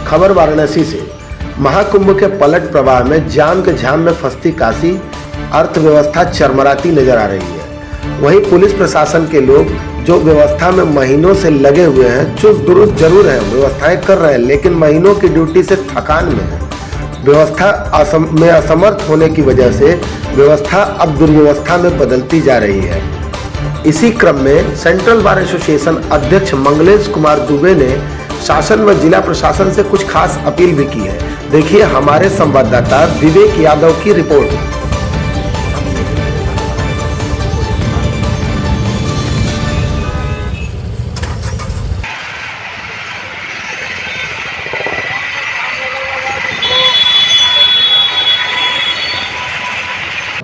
खबर वाराणसी से। महाकुंभ के पलट प्रवाह में जाम के झाम में फंसती काशी, अर्थव्यवस्था चरमराती नजर आ रही है। वहीं पुलिस प्रशासन के लोग जो व्यवस्था में महीनों से लगे हुए हैं, चुस्त दुरुस्त जरूर है, व्यवस्थाएं कर रहे हैं, लेकिन महीनों की ड्यूटी से थकान में है। व्यवस्था में असमर्थ होने की वजह से व्यवस्था अब दुर्व्यवस्था में बदलती जा रही है। इसी क्रम में सेंट्रल बार एसोसिएशन अध्यक्ष मंगलेश कुमार दुबे ने शासन व जिला प्रशासन से कुछ खास अपील भी की है। देखिए हमारे संवाददाता विवेक यादव की रिपोर्ट।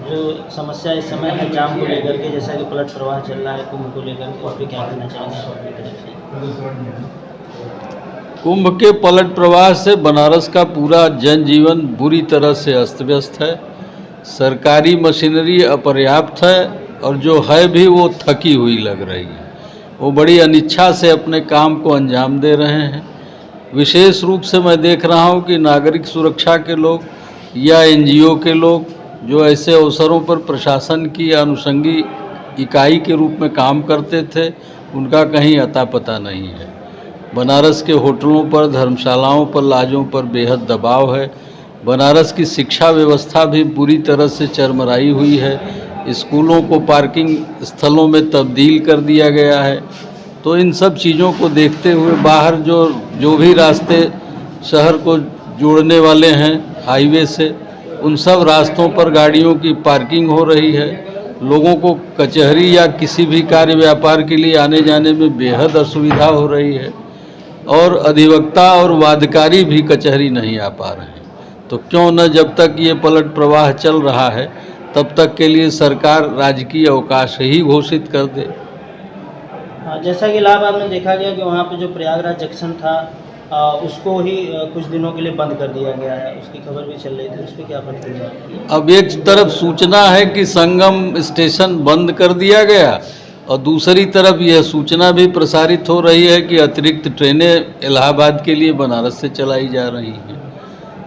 जो समस्या इस समय है जाम को लेकर के, जैसा कि पलट प्रवाह चल रहा है कुंभ को लेकर के, उस पर क्या कहना चाहेंगे आप अपनी तरफ से? कुंभ के पलट प्रवाह से बनारस का पूरा जनजीवन बुरी तरह से अस्त व्यस्त है। सरकारी मशीनरी अपर्याप्त है और जो है भी वो थकी हुई लग रही है। वो बड़ी अनिच्छा से अपने काम को अंजाम दे रहे हैं। विशेष रूप से मैं देख रहा हूँ कि नागरिक सुरक्षा के लोग या एनजीओ के लोग जो ऐसे अवसरों पर प्रशासन की अनुषंगी इकाई के रूप में काम करते थे, उनका कहीं अता पता नहीं है। बनारस के होटलों पर, धर्मशालाओं पर, लॉजों पर बेहद दबाव है। बनारस की शिक्षा व्यवस्था भी बुरी तरह से चरमराई हुई है। स्कूलों को पार्किंग स्थलों में तब्दील कर दिया गया है। तो इन सब चीज़ों को देखते हुए बाहर जो भी रास्ते शहर को जोड़ने वाले हैं हाईवे से, उन सब रास्तों पर गाड़ियों की पार्किंग हो रही है। लोगों को कचहरी या किसी भी कार्य व्यापार के लिए आने जाने में बेहद असुविधा हो रही है और अधिवक्ता और वादकारी भी कचहरी नहीं आ पा रहे हैं। तो क्यों न जब तक ये पलट प्रवाह चल रहा है तब तक के लिए सरकार राजकीय अवकाश ही घोषित कर दे। जैसा कि इलाहाबाद में देखा गया कि वहाँ पे जो प्रयागराज जंक्शन था उसको ही कुछ दिनों के लिए बंद कर दिया गया है, उसकी खबर भी चल रही थी, उस पर क्या प्रतिक्रिया? अब एक तरफ सूचना है कि संगम स्टेशन बंद कर दिया गया और दूसरी तरफ यह सूचना भी प्रसारित हो रही है कि अतिरिक्त ट्रेनें इलाहाबाद के लिए बनारस से चलाई जा रही हैं।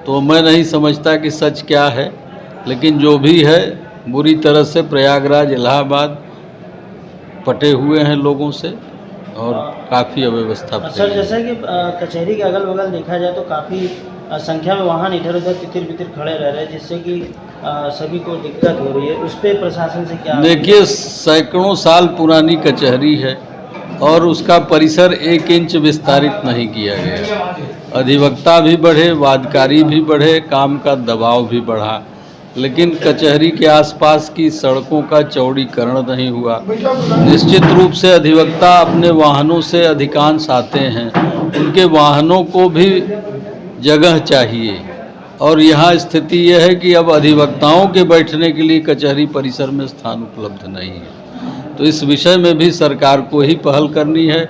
तो मैं नहीं समझता कि सच क्या है, लेकिन जो भी है बुरी तरह से प्रयागराज इलाहाबाद पटे हुए हैं लोगों से और काफ़ी अव्यवस्था। सर, जैसा कि कचहरी के अगल बगल देखा जाए तो काफ़ी संख्या में वाहन इधर उधर तितिर बितिर खड़े रह रहे हैं, जिससे कि सभी को दिक्कत हो रही है। उस पर प्रशासन से क्या? देखिए, सैकड़ों साल पुरानी कचहरी है और उसका परिसर 1 इंच विस्तारित नहीं किया गया। अधिवक्ता भी बढ़े, वादकारी भी बढ़े, काम का दबाव भी बढ़ा, लेकिन कचहरी के आसपास की सड़कों का चौड़ीकरण नहीं हुआ। निश्चित रूप से अधिवक्ता अपने वाहनों से अधिकांश आते हैं, उनके वाहनों को भी जगह चाहिए और यहाँ स्थिति यह है कि अब अधिवक्ताओं के बैठने के लिए कचहरी परिसर में स्थान उपलब्ध नहीं है। तो इस विषय में भी सरकार को ही पहल करनी है।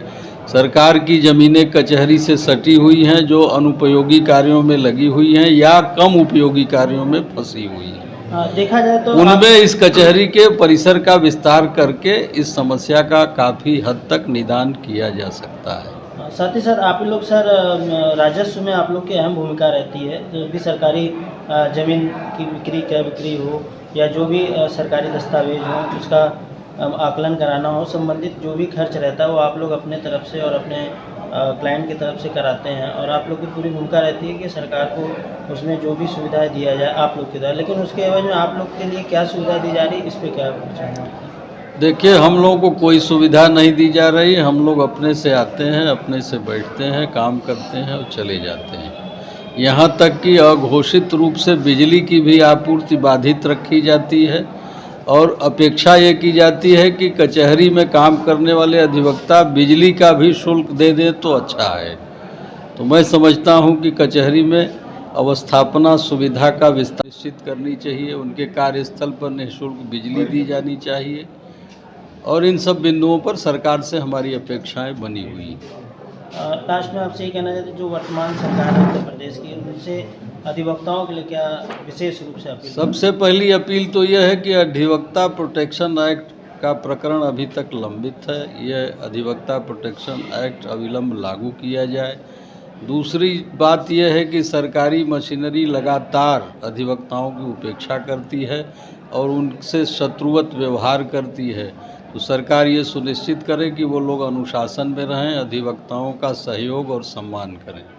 सरकार की ज़मीनें कचहरी से सटी हुई हैं, जो अनुपयोगी कार्यों में लगी हुई हैं या कम उपयोगी कार्यों में फंसी हुई हैं। देखा जाए तो उनमें इस कचहरी के परिसर का विस्तार करके इस समस्या का काफ़ी हद तक निदान किया जा सकता है। साथ ही सर, आप लोग सर राजस्व में आप लोग की अहम भूमिका रहती है। जो भी सरकारी ज़मीन की बिक्री, क्रय बिक्री हो या जो भी सरकारी दस्तावेज हो, उसका आकलन कराना हो, संबंधित जो भी खर्च रहता है वो आप लोग अपने तरफ से और अपने क्लाइंट की तरफ से कराते हैं और आप लोग की पूरी भूमिका रहती है कि सरकार को उसमें जो भी सुविधाएं दिया जाए आप लोग के द्वारा। लेकिन उसके एवज में आप लोग के लिए क्या सुविधा दी जा रही है, इस पर क्या पूछना? देखिए, हम लोगों को कोई सुविधा नहीं दी जा रही। हम लोग अपने से आते हैं, अपने से बैठते हैं, काम करते हैं और चले जाते हैं। यहाँ तक कि अघोषित रूप से बिजली की भी आपूर्ति बाधित रखी जाती है और अपेक्षा ये की जाती है कि कचहरी में काम करने वाले अधिवक्ता बिजली का भी शुल्क दे दें तो अच्छा है। तो मैं समझता हूँ कि कचहरी में अवस्थापना सुविधा का विस्तार निश्चित करनी चाहिए, उनके कार्यस्थल पर निःशुल्क बिजली दी जानी चाहिए और इन सब बिंदुओं पर सरकार से हमारी अपेक्षाएं बनी हुई हैं। लास्ट में आपसे ये कहना चाहते हैं, जो वर्तमान सरकार है उत्तर प्रदेश की, उनसे अधिवक्ताओं के लिए क्या विशेष रूप से अपील? सबसे पहली अपील तो यह है कि अधिवक्ता प्रोटेक्शन एक्ट का प्रकरण अभी तक लंबित है। यह अधिवक्ता प्रोटेक्शन एक्ट अविलंब लागू किया जाए। दूसरी बात यह है कि सरकारी मशीनरी लगातार अधिवक्ताओं की उपेक्षा करती है और उनसे शत्रुवत व्यवहार करती है। तो सरकार ये सुनिश्चित करे कि वो लोग अनुशासन में रहें, अधिवक्ताओं का सहयोग और सम्मान करें।